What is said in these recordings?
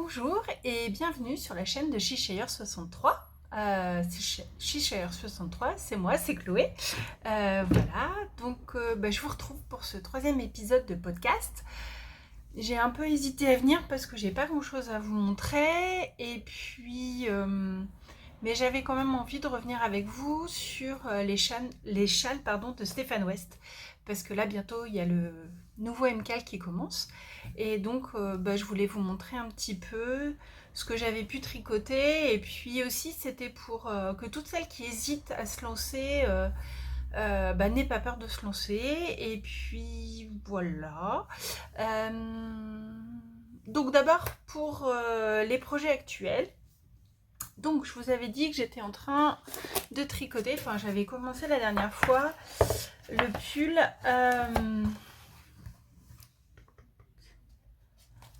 Bonjour et bienvenue sur la chaîne de Chichayeur63. Chichayeur63, c'est moi, c'est Chloé. Voilà, donc je vous retrouve pour ce troisième épisode de podcast. J'ai un peu hésité à venir parce que j'ai pas grand chose à vous montrer et puis mais j'avais quand même envie de revenir avec vous sur les châles de Stéphane West, parce que là bientôt il y a le nouveau MCAL qui commence et donc je voulais vous montrer un petit peu ce que j'avais pu tricoter, et puis aussi c'était pour que toutes celles qui hésitent à se lancer n'aient pas peur de se lancer. Et puis voilà. Donc d'abord pour les projets actuels. Donc je vous avais dit que j'étais en train de tricoter, enfin j'avais commencé la dernière fois le pull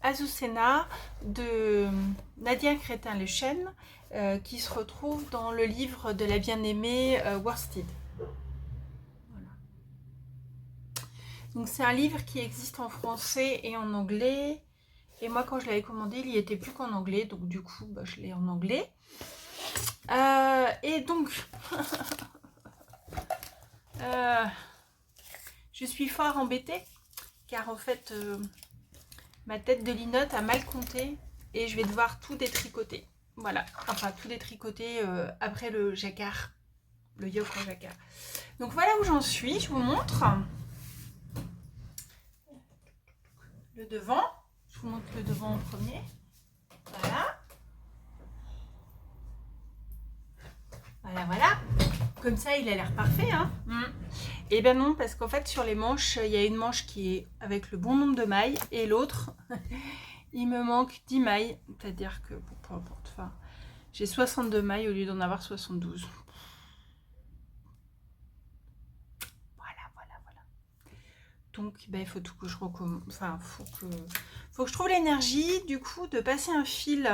Azucena de Nadia Crétin-Lechen, qui se retrouve dans le livre de la bien-aimée Worsted. Voilà. Donc c'est un livre qui existe en français et en anglais. Et moi, quand je l'avais commandé, il n'y était plus qu'en anglais. Donc du coup, je l'ai en anglais. Et donc, je suis fort embêtée, car en fait, ma tête de linotte a mal compté et je vais devoir tout détricoter. Voilà, enfin tout détricoter après le jacquard, le yoke en jacquard. Donc voilà où j'en suis, je vous montre le devant. Je vous montre le devant en premier. Voilà. Voilà, voilà. Comme ça, il a l'air parfait, hein. Et ben non, parce qu'en fait, sur les manches, il y a une manche qui est avec le bon nombre de mailles et l'autre, il me manque 10 mailles. C'est-à-dire que, bon, peu importe, enfin, j'ai 62 mailles au lieu d'en avoir 72. Voilà. Donc, il faut tout que je recommence. Enfin, faut que je trouve l'énergie, du coup, de passer un fil,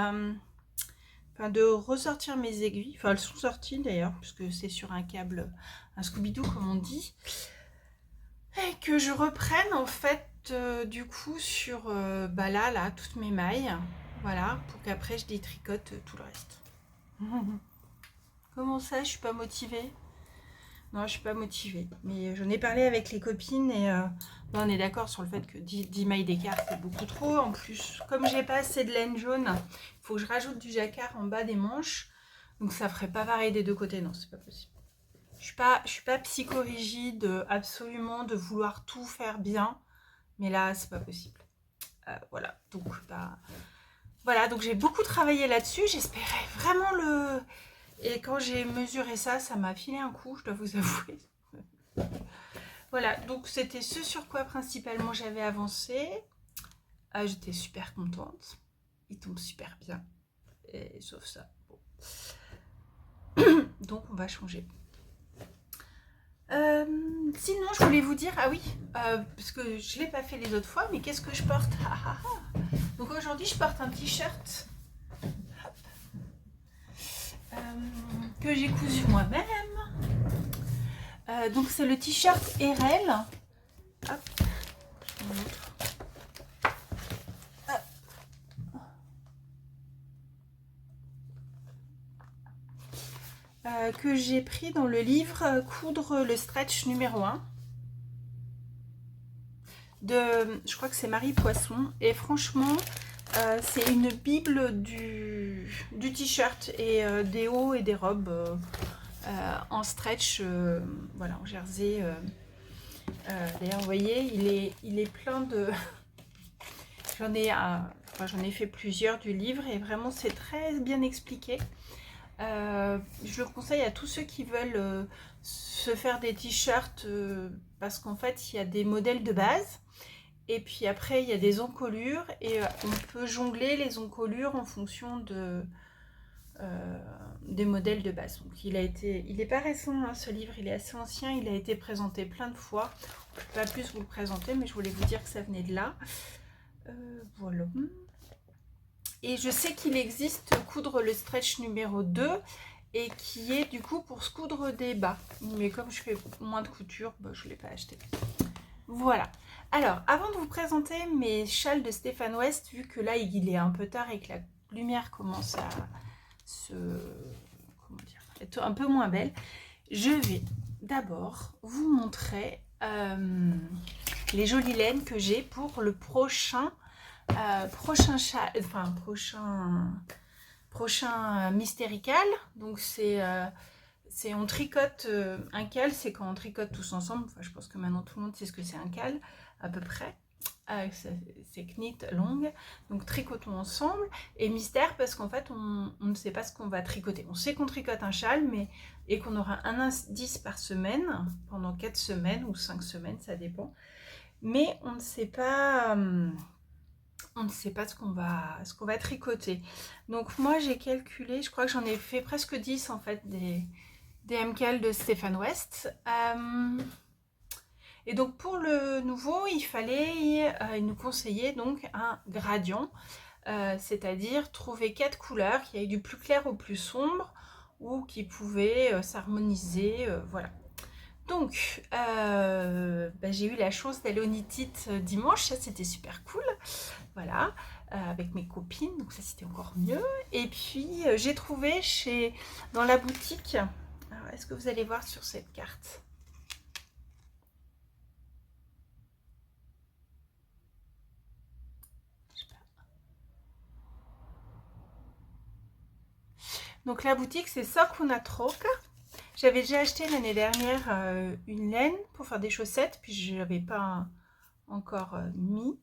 de ressortir mes aiguilles. Enfin, elles sont sorties d'ailleurs, puisque c'est sur un câble, un Scooby-Doo, comme on dit. Et que je reprenne, en fait, du coup, sur là, toutes mes mailles. Voilà, pour qu'après, je détricote tout le reste. Comment ça, je suis pas motivée? Non, je suis pas motivée. Mais j'en ai parlé avec les copines et on est d'accord sur le fait que 10 mailles d'écart, c'est beaucoup trop. En plus, comme j'ai pas assez de laine jaune, il faut que je rajoute du jacquard en bas des manches. Donc ça ferait pas pareil des deux côtés. Non, c'est pas possible. Je suis pas psychorigide, absolument, de vouloir tout faire bien. Mais là, c'est pas possible. Voilà. Donc j'ai beaucoup travaillé là-dessus. J'espérais vraiment le... Et quand j'ai mesuré ça, ça m'a filé un coup, je dois vous avouer. Voilà, donc c'était ce sur quoi principalement j'avais avancé. J'étais super contente. Il tombe super bien. Et, sauf ça. Bon. Donc on va changer. Sinon, je voulais vous dire, ah oui, parce que je ne l'ai pas fait les autres fois, mais qu'est-ce que je porte? Donc aujourd'hui, je porte un t-shirt que j'ai cousu moi-même. Donc c'est le t-shirt RL. Hop, je vous montre. Que j'ai pris dans le livre Coudre le stretch numéro 1 de, je crois que c'est Marie Poisson, et franchement c'est une bible du t-shirt et des hauts et des robes en stretch, voilà, en jersey. D'ailleurs vous voyez, il est plein de... j'en ai fait plusieurs du livre et vraiment c'est très bien expliqué. Je le conseille à tous ceux qui veulent se faire des t-shirts, parce qu'en fait il y a des modèles de base et puis après il y a des encolures et on peut jongler les encolures en fonction des modèles de base. Donc il est pas récent, hein, ce livre, il est assez ancien, il a été présenté plein de fois. Je ne peux pas plus vous le présenter, mais je voulais vous dire que ça venait de là. Voilà. Et je sais qu'il existe Coudre le stretch numéro 2 et qui est du coup pour se coudre des bas. Mais comme je fais moins de couture, je ne l'ai pas acheté. Voilà. Alors, avant de vous présenter mes châles de Stéphane West, vu que là il est un peu tard et que la lumière commence à se, comment dire, être un peu moins belle, je vais d'abord vous montrer les jolies laines que j'ai pour le prochain châle, enfin prochain mystérical. Donc on tricote un cal, c'est quand on tricote tous ensemble. Enfin, je pense que maintenant tout le monde sait ce que c'est un cal, à peu près. C'est knit longue, donc tricotons ensemble. Et mystère parce qu'en fait on ne sait pas ce qu'on va tricoter. On sait qu'on tricote un châle, mais et qu'on aura un indice par semaine pendant 4 semaines ou 5 semaines, ça dépend. Mais on ne sait pas ce qu'on va tricoter. Donc moi j'ai calculé, je crois que j'en ai fait presque 10 en fait des MCAL de Stéphane West. Et donc pour le nouveau, il nous conseillait donc un gradient, c'est-à-dire trouver 4 couleurs qui aillent du plus clair au plus sombre ou qui pouvaient s'harmoniser, voilà. Donc j'ai eu la chance d'aller au Knit It dimanche, ça c'était super cool, voilà, avec mes copines, donc ça c'était encore mieux. Et puis j'ai trouvé dans la boutique, alors est-ce que vous allez voir sur cette carte ? Donc la boutique c'est Sakuna Troca. J'avais déjà acheté l'année dernière une laine pour faire des chaussettes, puis je n'avais pas encore mis,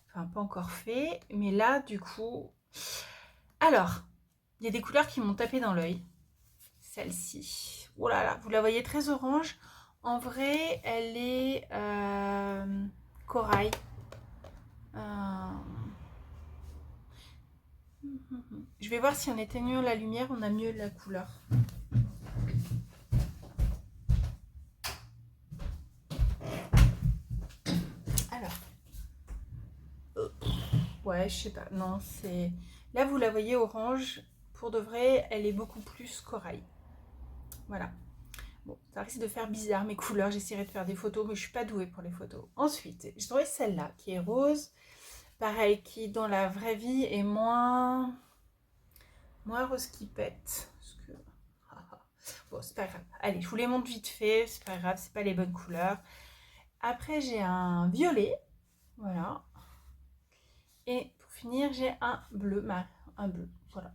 enfin pas encore fait, mais là du coup, alors il y a des couleurs qui m'ont tapé dans l'œil. Celle-ci, oh là là, vous la voyez très orange, en vrai elle est corail. Je vais voir si en éteignant la lumière on a mieux la couleur. Alors, ouais, je sais pas, non, c'est... Là, vous la voyez orange, pour de vrai, elle est beaucoup plus corail. Voilà. Bon, ça risque de faire bizarre mes couleurs, j'essaierai de faire des photos, mais je suis pas douée pour les photos. Ensuite, j'ai trouvé celle-là, qui est rose, pareil, qui dans la vraie vie est moins rose qui pète. Parce que... Bon, c'est pas grave. Allez, je vous les montre vite fait, c'est pas grave, c'est pas les bonnes couleurs. Après, j'ai un violet, voilà. Et pour finir, j'ai un bleu, voilà.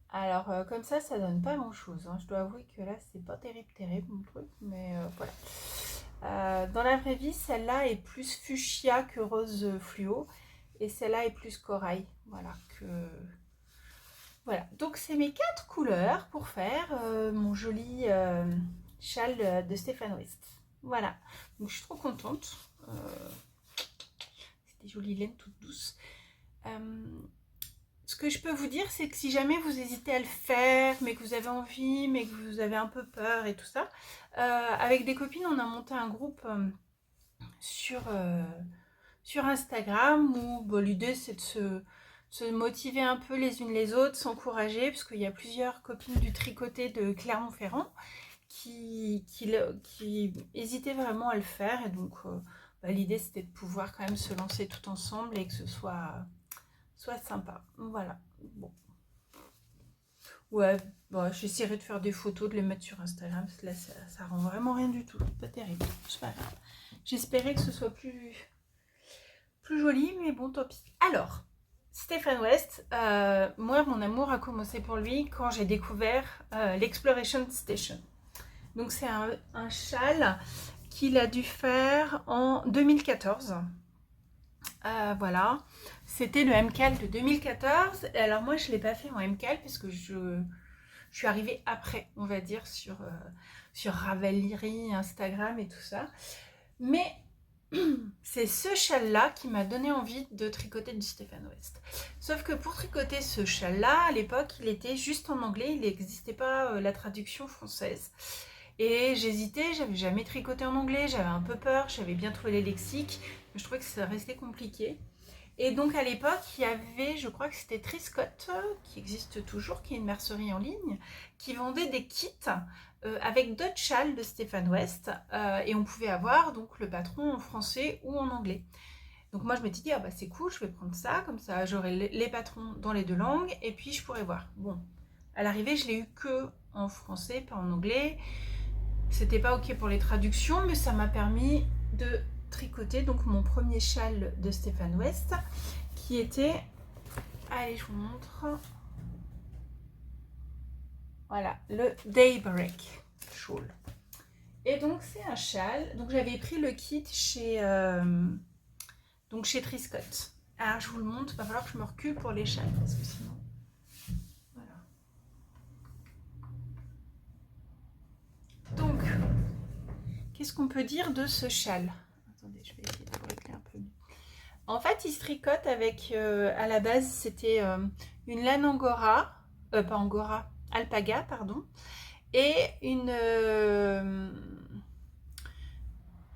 Alors, comme ça donne pas grand-chose, hein. Je dois avouer que là, c'est pas terrible mon truc, mais voilà. Dans la vraie vie, celle-là est plus fuchsia que rose fluo, et celle-là est plus corail, voilà. Voilà, donc c'est mes 4 couleurs pour faire mon joli châle de Stéphane West. Voilà, donc je suis trop contente. C'est des jolies laines toutes douces. Ce que je peux vous dire, c'est que si jamais vous hésitez à le faire, mais que vous avez envie, mais que vous avez un peu peur et tout ça, avec des copines, on a monté un groupe sur Instagram où bon, l'idée c'est de se motiver un peu les unes les autres, s'encourager, parce qu'il y a plusieurs copines du tricoté de Clermont-Ferrand qui hésitaient vraiment à le faire. Et donc l'idée c'était de pouvoir quand même se lancer tout ensemble et que ce soit sympa. Voilà. Bon. Ouais, bon, j'essaierai de faire des photos, de les mettre sur Instagram, parce que là, ça rend vraiment rien du tout. Pas terrible. C'est pas grave. J'espérais que ce soit plus joli, mais bon, tant pis. Alors, Stéphane West, moi, mon amour a commencé pour lui quand j'ai découvert l'Exploration Station. Donc, c'est un châle qu'il a dû faire en 2014. Voilà, c'était le MCAL de 2014. Alors moi je ne l'ai pas fait en MCAL puisque je suis arrivée après, on va dire, sur Ravelry, Instagram et tout ça. Mais c'est ce châle-là qui m'a donné envie de tricoter du Stéphane West. Sauf que pour tricoter ce châle-là, à l'époque, il était juste en anglais, il n'existait pas la traduction française. Et j'hésitais, j'avais jamais tricoté en anglais, j'avais un peu peur, j'avais bien trouvé les lexiques, mais je trouvais que ça restait compliqué. Et donc à l'époque, il y avait, je crois que c'était Triscott, qui existe toujours, qui est une mercerie en ligne, qui vendait des kits avec d'autres châles de Stéphane West. Et on pouvait avoir donc le patron en français ou en anglais. Donc moi je m'étais dit, ah bah c'est cool, je vais prendre ça, comme ça j'aurai les patrons dans les deux langues, et puis je pourrais voir. Bon, à l'arrivée, je l'ai eu que en français, pas en anglais. C'était pas ok pour les traductions, mais ça m'a permis de tricoter donc mon premier châle de Stéphane West, qui était, allez je vous montre, voilà, le Daybreak Shawl. Et donc c'est un châle, donc j'avais pris le kit chez Triscott. Alors je vous le montre, il va falloir que je me recule pour les châles parce que sinon, voilà. Donc qu'est-ce qu'on peut dire de ce châle? Attendez, je vais essayer de vous régler un peu mieux. En fait, il se tricote avec, à la base, c'était une laine angora, pas angora, alpaga, pardon, et une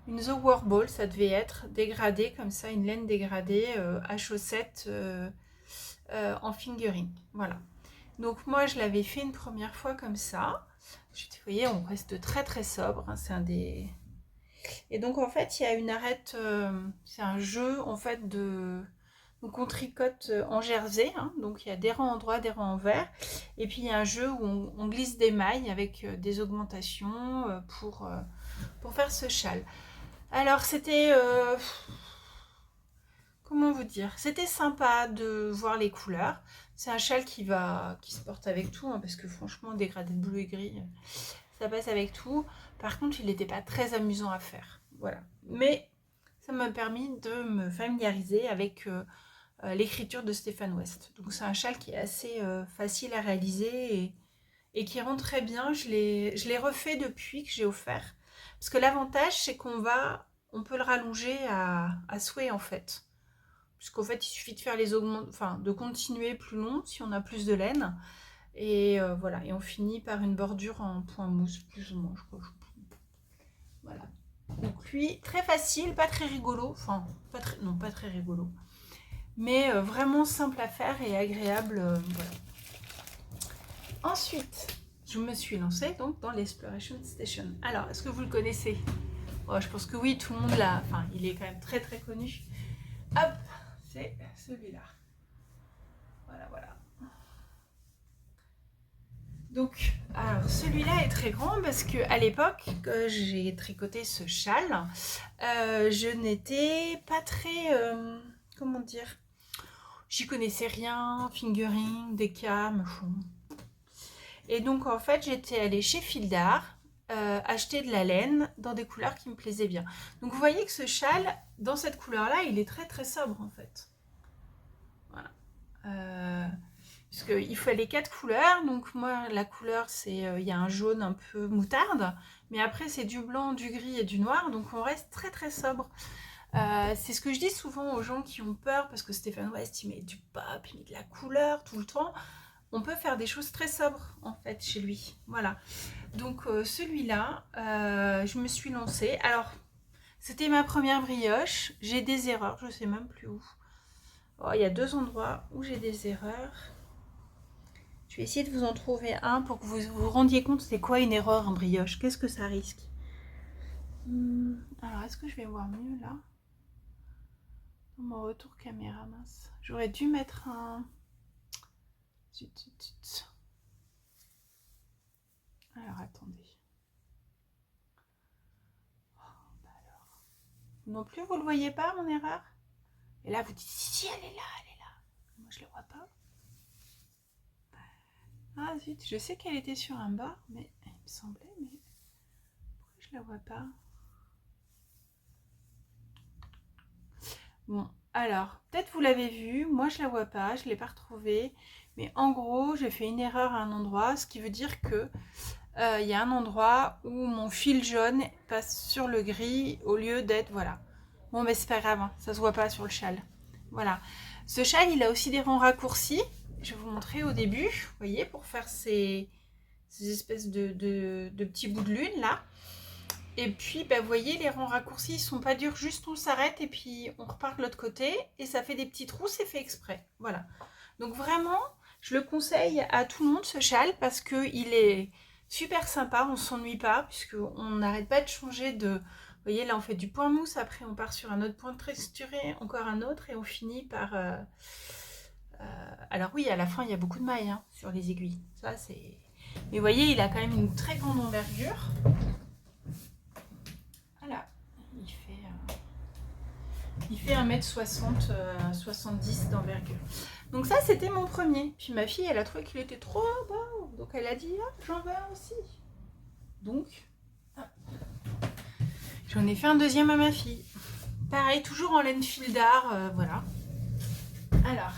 The Warble, ça devait être dégradé comme ça, une laine dégradée à chaussettes en fingering. Voilà. Donc moi, je l'avais fait une première fois comme ça. Vous voyez, on reste très très sobre. Hein, c'est un des... Et donc en fait, il y a une arête, c'est un jeu en fait de... Donc on tricote en jersey, hein, donc il y a des rangs en droit, des rangs en vert. Et puis il y a un jeu où on glisse des mailles avec des augmentations pour faire ce châle. Alors c'était... comment vous dire? C'était sympa de voir les couleurs. C'est un châle qui se porte avec tout, hein, parce que franchement, dégradé de bleu et gris, ça passe avec tout. Par contre, il n'était pas très amusant à faire. Voilà. Mais ça m'a permis de me familiariser avec l'écriture de Stéphane West. Donc c'est un châle qui est assez facile à réaliser et qui rend très bien. Je l'ai refait depuis que j'ai offert. Parce que l'avantage, c'est qu'on peut le rallonger à souhait en fait. Puisqu'en fait, il suffit de faire les enfin, de continuer plus long si on a plus de laine. Et voilà, et on finit par une bordure en point mousse, plus ou moins, je crois. Voilà. Donc lui, très facile, pas très rigolo. Enfin, pas très rigolo. Mais vraiment simple à faire et agréable. Voilà. Ensuite, je me suis lancée donc dans l'Exploration Station. Alors, est-ce que vous le connaissez? Oh, je pense que oui, tout le monde l'a. Enfin, il est quand même très très connu. Hop, c'est celui-là. Voilà, voilà. Donc, alors celui-là est très grand parce que à l'époque, que j'ai tricoté ce châle, je n'étais pas très, comment dire, j'y connaissais rien, fingering, déca, machin. Et donc en fait, j'étais allée chez Fildar acheter de la laine dans des couleurs qui me plaisaient bien. Donc vous voyez que ce châle, dans cette couleur-là, il est très très sobre en fait. Voilà. Parce qu'il fallait 4 couleurs, donc moi la couleur c'est, il y a un jaune un peu moutarde, mais après c'est du blanc, du gris et du noir, donc on reste très très sobre. C'est ce que je dis souvent aux gens qui ont peur, parce que Stéphane West il met du pop, il met de la couleur tout le temps. On peut faire des choses très sobres en fait chez lui, voilà. Donc celui-là, je me suis lancée. Alors c'était ma première brioche, j'ai des erreurs, je sais même plus où. Oh, il y a 2 endroits où j'ai des erreurs. Je vais essayer de vous en trouver un pour que vous vous rendiez compte c'est quoi une erreur en brioche. Qu'est-ce que ça risque? Alors, est-ce que je vais voir mieux là? Dans mon retour caméra, mince. J'aurais dû mettre un... Zut, zut, zut. Alors, attendez. Oh, bah alors. Non plus, vous le voyez pas, mon erreur? Et là, vous dites, si, elle est là, elle est là. Moi, je la vois pas. Ah zut, je sais qu'elle était sur un bord, mais il me semblait, mais pourquoi je la vois pas? Bon, alors, peut-être vous l'avez vue, moi je la vois pas, je l'ai pas retrouvée, mais en gros, j'ai fait une erreur à un endroit, ce qui veut dire que il y a un endroit où mon fil jaune passe sur le gris au lieu d'être, voilà. Bon, mais c'est pas grave, hein, ça se voit pas sur le châle. Voilà. Ce châle, il a aussi des rangs raccourcis. Je vais vous montrer au début, vous voyez, pour faire ces espèces de petits bouts de lune là. Et puis, bah, vous voyez, les rangs raccourcis, ils sont pas durs, juste on s'arrête et puis on repart de l'autre côté et ça fait des petits trous, c'est fait exprès. Voilà. Donc vraiment, je le conseille à tout le monde ce châle parce qu'il est super sympa, on s'ennuie pas puisqu'on n'arrête pas de changer de... Vous voyez, là on fait du point mousse, après on part sur un autre point texturé, encore un autre et on finit par... Alors oui, à la fin, il y a beaucoup de mailles hein, sur les aiguilles. Ça, c'est... Mais vous voyez, il a quand même une très grande envergure. Voilà, il fait 1m60, 70 d'envergure. Donc ça, c'était mon premier. Puis ma fille, elle a trouvé qu'il était trop beau. Donc elle a dit, ah, j'en veux un aussi. Donc, ah, j'en ai fait un deuxième à ma fille. Pareil, toujours en laine fil d'art, voilà. Alors,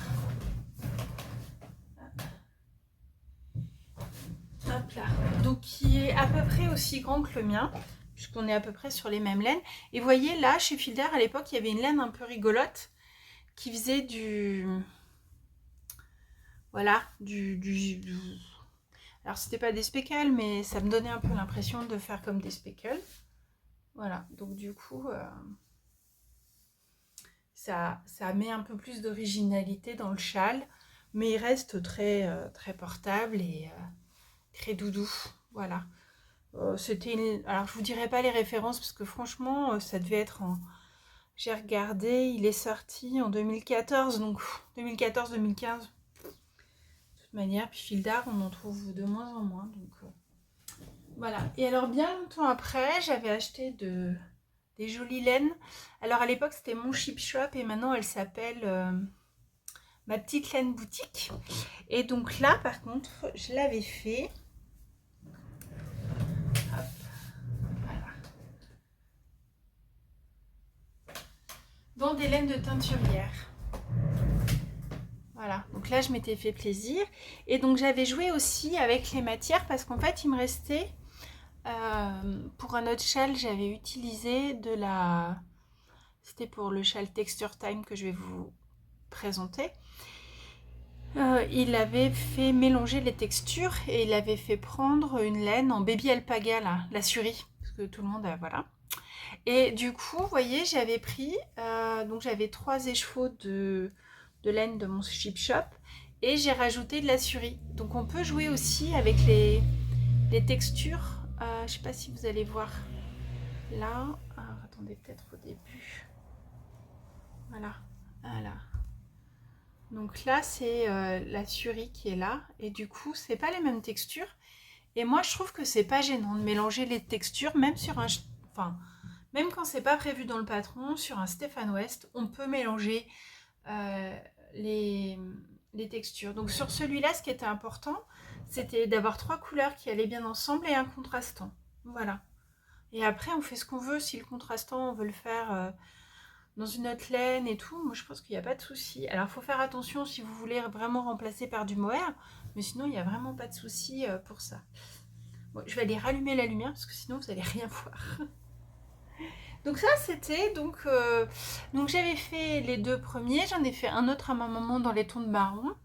hop là. Donc qui est à peu près aussi grand que le mien, puisqu'on est à peu près sur les mêmes laines. Et vous voyez, là, chez Fil d'Art, à l'époque, il y avait une laine un peu rigolote qui faisait du... Voilà, alors c'était pas des speckles, mais ça me donnait un peu l'impression de faire comme des speckles. Voilà, donc du coup, ça met un peu plus d'originalité dans le châle, mais il reste très, très portable et très doudou. Voilà. Alors je vous dirai pas les références parce que franchement, ça devait être en... J'ai regardé, il est sorti en 2014, donc 2014-2015. Manière, puis Fil d'Art, on en trouve de moins en moins, donc voilà. Et alors bien longtemps après, j'avais acheté des jolies laines. Alors à l'époque c'était Mon Chip Shop et maintenant elle s'appelle Ma Petite Laine Boutique. Et donc là par contre, je l'avais fait. Hop, voilà. Dans des laines de teinturière. Voilà, donc là je m'étais fait plaisir. Et donc j'avais joué aussi avec les matières parce qu'en fait il me restait, pour un autre châle, j'avais utilisé de la... C'était pour le châle Texture Time que je vais vous présenter. Il avait fait mélanger les textures et il avait fait prendre une laine en baby alpaga, là, la Suri, parce que tout le monde a... Voilà. Et du coup, vous voyez, j'avais pris, donc j'avais 3 écheveaux de laine de Mon Chip Shop et j'ai rajouté de la Suri. Donc on peut jouer aussi avec les textures. Je sais pas si vous allez voir là. Alors, attendez, peut-être au début. Voilà, voilà. Donc là c'est la Suri qui est là et du coup c'est pas les mêmes textures. Et moi je trouve que c'est pas gênant de mélanger les textures, même sur un... Enfin, même quand c'est pas prévu dans le patron, sur un Stéphane West, on peut mélanger les textures. Donc sur celui-là, ce qui était important, c'était d'avoir 3 couleurs qui allaient bien ensemble et un contrastant. Voilà. Et après, on fait ce qu'on veut. Si le contrastant, on veut le faire dans une autre laine et tout, moi je pense qu'il n'y a pas de souci. Alors il faut faire attention si vous voulez vraiment remplacer par du mohair, mais sinon il n'y a vraiment pas de souci pour ça. Bon, je vais aller rallumer la lumière parce que sinon vous n'allez rien voir. Donc ça c'était donc j'avais fait les 2 premiers, j'en ai fait un autre à ma maman dans les tons de marron.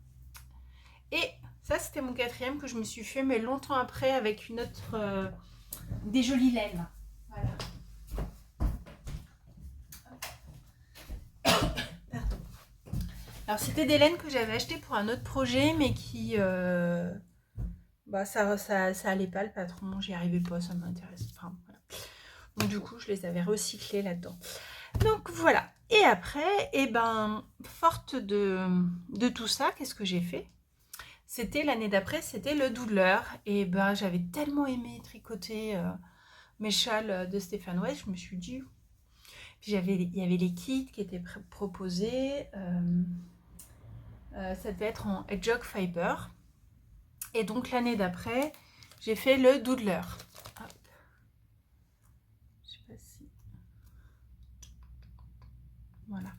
Et ça c'était mon 4e que je me suis fait mais longtemps après avec une autre des jolies laines. Voilà. Pardon. Alors c'était des laines que j'avais achetées pour un autre projet mais qui ça allait pas le patron, j'y arrivais pas, ça m'intéresse. Enfin, voilà. Donc du coup je les avais recyclés là-dedans. Donc voilà. Et après, forte de tout ça, qu'est-ce que j'ai fait? C'était l'année d'après, c'était le doudleur. Et j'avais tellement aimé tricoter mes châles de Stéphane West, je me suis dit... Puis il y avait les kits qui étaient proposés. Ça devait être en hedgehog fiber. Et donc l'année d'après, j'ai fait le doodleur. Hop. Je sais pas si... Voilà.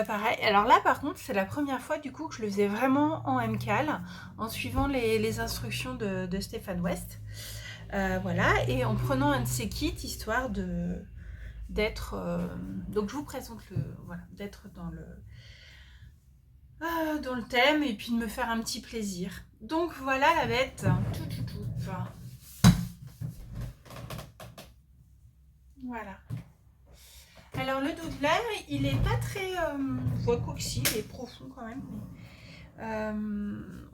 Pareil. Alors là, par contre, c'est la première fois du coup que je le faisais vraiment en MCAL, en suivant les instructions de Stéphane West. Voilà. Et en prenant un de ses kits, histoire d'être... donc je vous présente voilà, d'être dans le thème et puis de me faire un petit plaisir. Donc voilà la bête. Voilà. Alors le doodler, il est pas très... je vois quoi que si, il est profond quand même.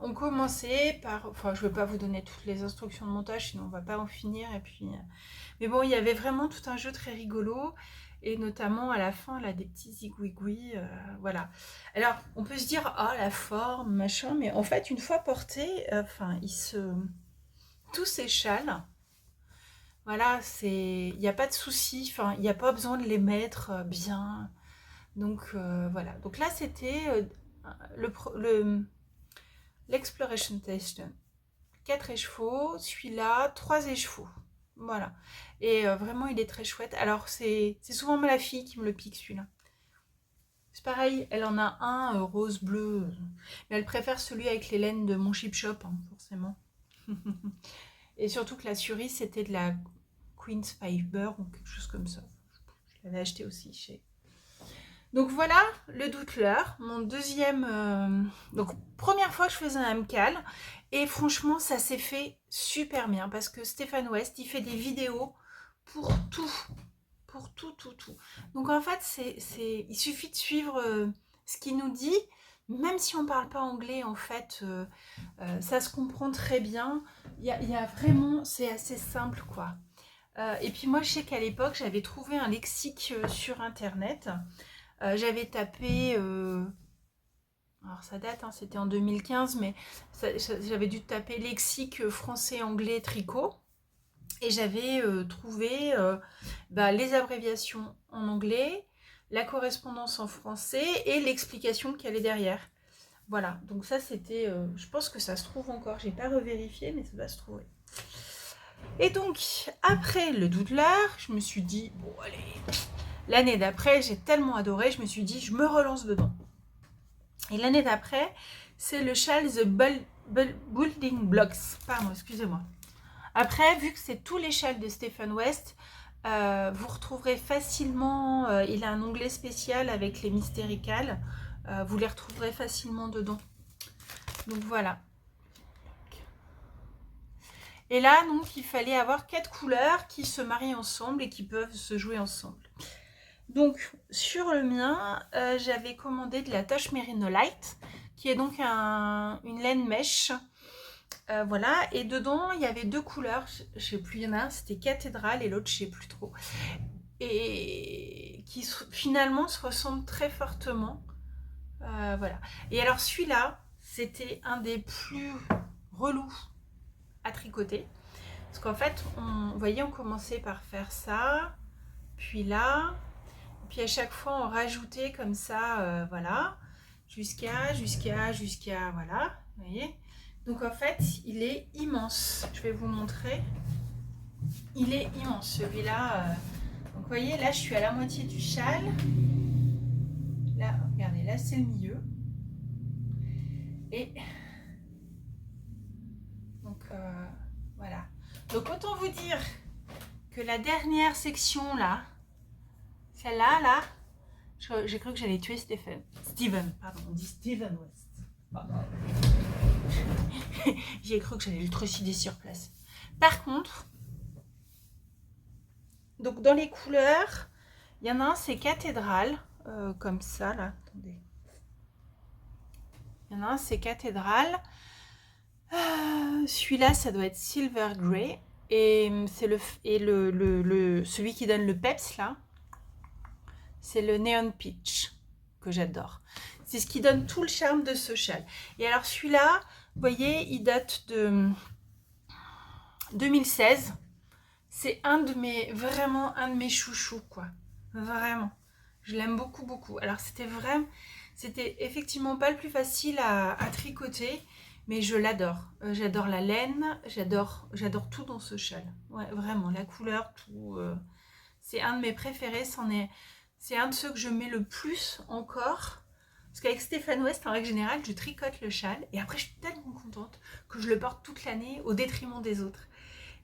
On commençait par... Enfin, je ne vais pas vous donner toutes les instructions de montage, sinon on va pas en finir. Et puis, mais bon, il y avait vraiment tout un jeu très rigolo. Et notamment à la fin, là, des petits zigouigouis. Voilà. Alors, on peut se dire, ah, la forme, machin. Mais en fait, une fois porté, enfin, tous ces châles, voilà, il n'y a pas de souci. Enfin, il n'y a pas besoin de les mettre bien. Donc, voilà. Donc là, c'était l'Exploration Station. 4 écheveaux, celui-là, 3 écheveaux. Voilà. Et vraiment, il est très chouette. Alors, c'est souvent ma fille qui me le pique, celui-là. C'est pareil, elle en a un rose bleu. Mais elle préfère celui avec les laines de mon Chip Shop, hein, forcément. Et surtout que la cerise, c'était de la Queen's Fiber ou quelque chose comme ça. Je l'avais acheté aussi chez... Donc voilà le doodler, mon deuxième... Donc première fois que je faisais un MCAL, et franchement ça s'est fait super bien parce que Stéphane West il fait des vidéos pour tout, tout. Donc en fait il suffit de suivre ce qu'il nous dit, même si on parle pas anglais en fait, ça se comprend très bien. Il y a vraiment, c'est assez simple quoi. Et puis moi je sais qu'à l'époque j'avais trouvé un lexique sur internet. J'avais tapé, alors ça date, hein, c'était en 2015, mais j'avais dû taper lexique français-anglais tricot. Et j'avais trouvé les abréviations en anglais, la correspondance en français et l'explication qu'il y allait derrière. Voilà, donc ça c'était, je pense que ça se trouve encore, j'ai pas revérifié, mais ça va se trouver. Et donc, après le doodler, je me suis dit, bon allez, l'année d'après, j'ai tellement adoré, je me suis dit, je me relance dedans. Et l'année d'après, c'est le châle The Building Blocks. Pardon, excusez-moi. Après, vu que c'est tous les châles de Stephen West, vous retrouverez facilement, il a un onglet spécial avec les mystéricales, vous les retrouverez facilement dedans. Donc voilà. Et là, donc, il fallait avoir 4 couleurs qui se marient ensemble et qui peuvent se jouer ensemble. Donc, sur le mien, j'avais commandé de la Tosh Merino Light, qui est donc une laine mèche. Voilà, et dedans, il y avait 2 couleurs. Je sais plus, il y en a un, c'était cathédrale et l'autre, je sais plus trop. Et qui finalement se ressemblent très fortement. Voilà. Et alors, celui-là, c'était un des plus relous à tricoter. Parce qu'en fait, vous voyez, on commençait par faire ça, puis là, puis à chaque fois on rajoutait comme ça, voilà, jusqu'à, voilà, vous voyez. Donc en fait, il est immense. Je vais vous montrer. Il est immense, celui-là. Donc vous voyez, là je suis à la moitié du châle. Là, regardez, là c'est le milieu. Et donc voilà. Donc autant vous dire que la dernière section là, celle-là, là, j'ai cru que j'allais tuer Steven, pardon, on dit Stephen West. J'ai cru que j'allais le trucider sur place. Par contre, donc dans les couleurs, il y en a un, c'est cathédrale, comme ça, là, attendez. Il y en a un, c'est cathédrale. Celui-là, ça doit être silver grey. Et c'est celui qui donne le peps, là, c'est le neon peach, que j'adore. C'est ce qui donne tout le charme de ce châle. Et alors celui-là, vous voyez, il date de 2016. C'est vraiment un de mes chouchous, quoi. Vraiment. Je l'aime beaucoup, beaucoup. Alors c'était effectivement pas le plus facile à tricoter, mais je l'adore. J'adore la laine, j'adore tout dans ce châle. Ouais, vraiment, la couleur, tout. C'est un de mes préférés. C'est un de ceux que je mets le plus encore. Parce qu'avec Stéphane West, en règle générale, je tricote le châle. Et après, je suis tellement contente que je le porte toute l'année au détriment des autres.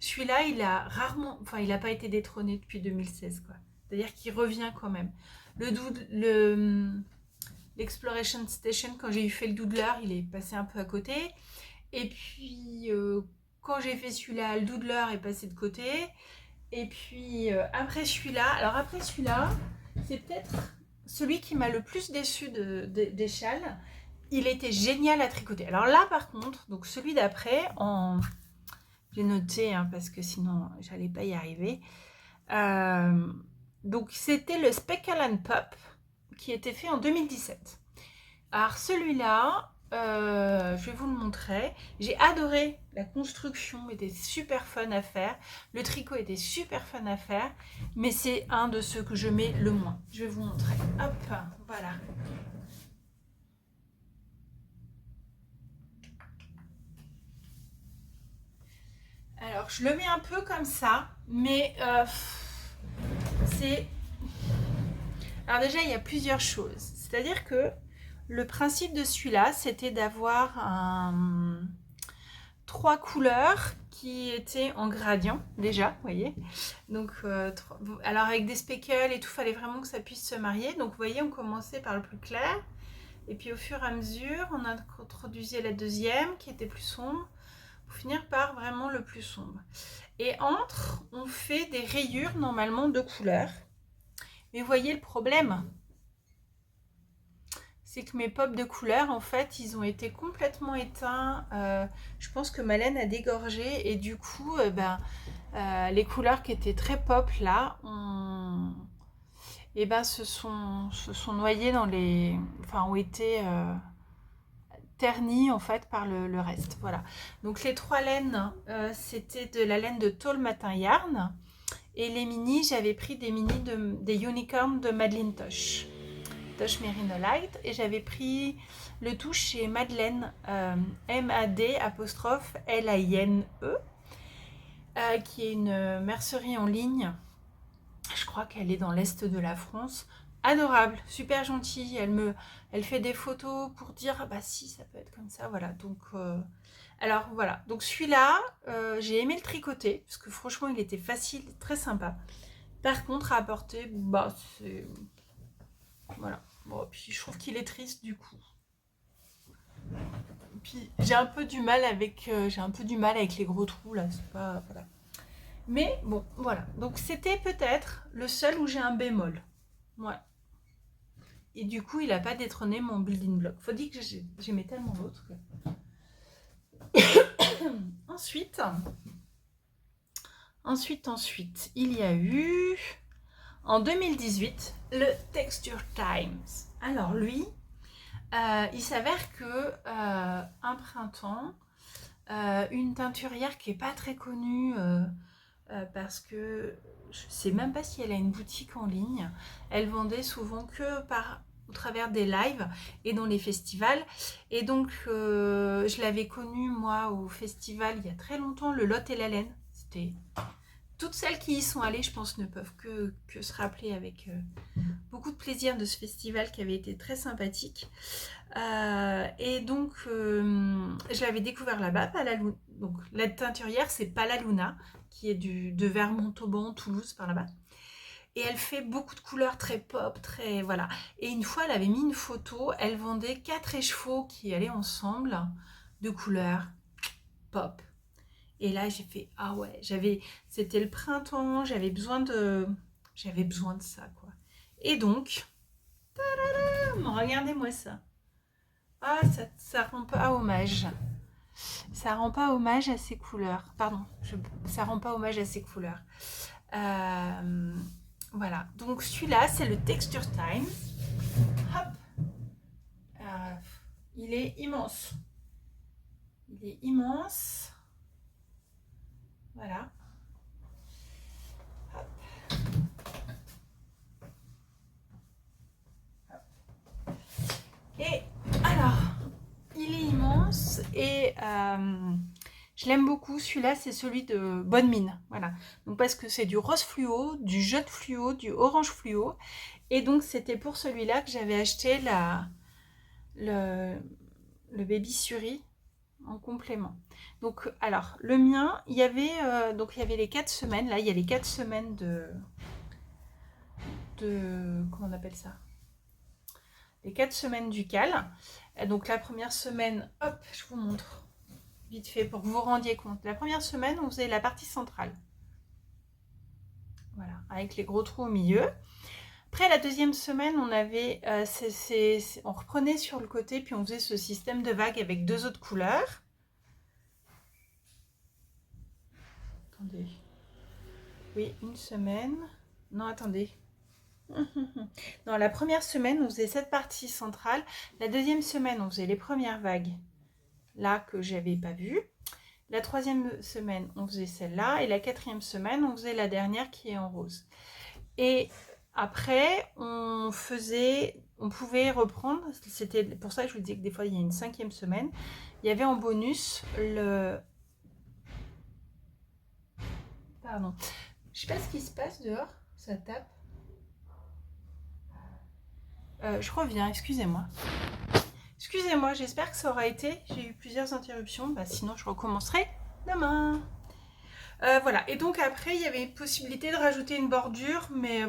Celui-là, il n'a pas été détrôné depuis 2016, quoi. C'est-à-dire qu'il revient quand même. L'Exploration Station, quand j'ai fait le doodler, il est passé un peu à côté. Et puis, quand j'ai fait celui-là, le doodler est passé de côté. Et puis après celui-là, alors après celui-là, c'est peut-être celui qui m'a le plus déçu des châles. Il était génial à tricoter. Alors là par contre, donc celui d'après, j'ai noté hein, parce que sinon j'allais pas y arriver. Donc c'était le Speckle and Pop qui était fait en 2017. Alors celui-là, je vais vous le montrer. J'ai adoré la construction, était super fun à faire. Le tricot était super fun à faire, mais c'est un de ceux que je mets le moins. Je vais vous montrer. Hop, voilà. Alors je le mets un peu comme ça, mais c'est... Alors déjà, il y a plusieurs choses. C'est-à-dire que le principe de celui-là, c'était d'avoir trois couleurs qui étaient en gradient déjà, vous voyez. Donc, alors avec des speckles et tout, fallait vraiment que ça puisse se marier. Donc, vous voyez, on commençait par le plus clair. Et puis, au fur et à mesure, on introduisait la deuxième qui était plus sombre pour finir par vraiment le plus sombre. Et entre, on fait des rayures normalement de couleurs. Mais vous voyez le problème, c'est que mes pops de couleurs, en fait, ils ont été complètement éteints. Je pense que ma laine a dégorgé et du coup, les couleurs qui étaient très pop là, se sont noyées dans les... Enfin, ont été ternies en fait par le reste. Voilà. Donc les trois laines, c'était de la laine de Tall Matin Yarn. Et les mini, j'avais pris des mini des unicorns de Madeleine Tosh. Tosh Merino Light, et j'avais pris le tout chez Madeleine, M-A-D apostrophe L-A-I-N-E, qui est une mercerie en ligne. Je crois qu'elle est dans l'est de la France. Adorable, super gentille. Elle fait des photos pour dire ah bah si ça peut être comme ça, voilà. Donc alors voilà. Donc celui-là, j'ai aimé le tricoter parce que franchement il était facile, très sympa. Par contre à porter, bah c'est voilà. Bon, puis je trouve qu'il est triste du coup. Puis j'ai un peu du mal avec les gros trous là, c'est pas voilà. Mais bon, voilà. Donc c'était peut-être le seul où j'ai un bémol. Ouais. Et du coup, il a pas détrôné mon building block. Faut dire que j'aimais tellement l'autre. ensuite, il y a eu en 2018 le Texture Times. Alors lui, il s'avère que un printemps, une teinturière qui est pas très connue parce que je sais même pas si elle a une boutique en ligne. Elle vendait souvent que au travers des lives et dans les festivals. Et donc je l'avais connue moi au festival il y a très longtemps, le Lot et la Laine. C'était toutes celles qui y sont allées, je pense, ne peuvent que se rappeler avec beaucoup de plaisir de ce festival qui avait été très sympathique. Et donc, je l'avais découvert là-bas. Donc, la teinturière, c'est Palaluna, qui est de Vermont-Auban, Toulouse, par là-bas. Et elle fait beaucoup de couleurs très pop, très... Voilà. Et une fois, elle avait mis une photo, elle vendait 4 écheveaux qui allaient ensemble, de couleurs pop. Et là, j'ai fait, ah ouais, c'était le printemps, j'avais besoin de ça, quoi. Et donc, regardez-moi ça. Ah, ça rend pas hommage. Ça rend pas hommage à ses couleurs. Pardon, ça rend pas hommage à ses couleurs. Voilà, donc celui-là, c'est le Texture Time. Hop. Il est immense. Il est immense. Voilà. Hop. Et alors, il est immense et je l'aime beaucoup. Celui-là, c'est celui de Bonne Mine. Voilà. Donc, parce que c'est du rose fluo, du jaune fluo, du orange fluo. Et donc, c'était pour celui-là que j'avais acheté le Baby Suri en complément. Donc, alors, le mien, il y avait les 4 semaines. Là, il y a les 4 semaines de comment on appelle ça? Les 4 semaines du cal. Donc, la première semaine, hop, je vous montre vite fait pour que vous vous rendiez compte. La première semaine, on faisait la partie centrale. Voilà, avec les gros trous au milieu. Après la deuxième semaine, on avait, on reprenait sur le côté, puis on faisait ce système de vagues avec 2 autres couleurs. Attendez. Oui, une semaine. Non, attendez. Non, la première semaine, on faisait cette partie centrale. La deuxième semaine, on faisait les premières vagues, là, que j'avais pas vues. La troisième semaine, on faisait celle-là. Et la quatrième semaine, on faisait la dernière qui est en rose. Et après, on pouvait reprendre. C'était pour ça que je vous disais que des fois, il y a une 5e semaine. Il y avait en bonus le... Pardon. Je sais pas ce qui se passe dehors. Ça tape. Je reviens, excusez-moi. Excusez-moi, j'espère que ça aura été. J'ai eu plusieurs interruptions. Sinon, je recommencerai demain. Voilà. Et donc après, il y avait une possibilité de rajouter une bordure, mais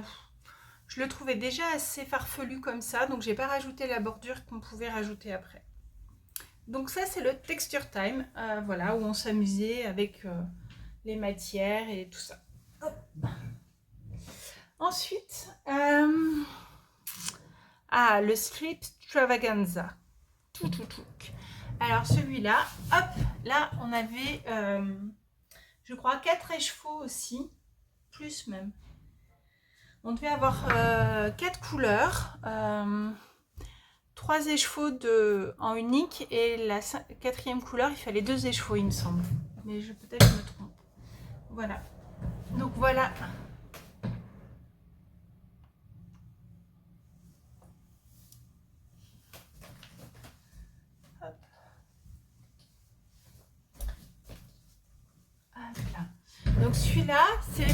je le trouvais déjà assez farfelu comme ça. Donc, j'ai pas rajouté la bordure qu'on pouvait rajouter après. Donc ça, c'est le texture time. Voilà, où on s'amusait avec les matières et tout ça. Hop. Ensuite, le Strip Extravaganza. Tout. Alors celui-là, hop, là on avait, je crois, 4 échevaux aussi, plus même. On devait avoir 4 couleurs, 3 échevaux en unique, et la 4e couleur, il fallait 2 échevaux, il me semble. Mais peut-être je me trompe. Voilà. Donc voilà. Donc celui-là, c'est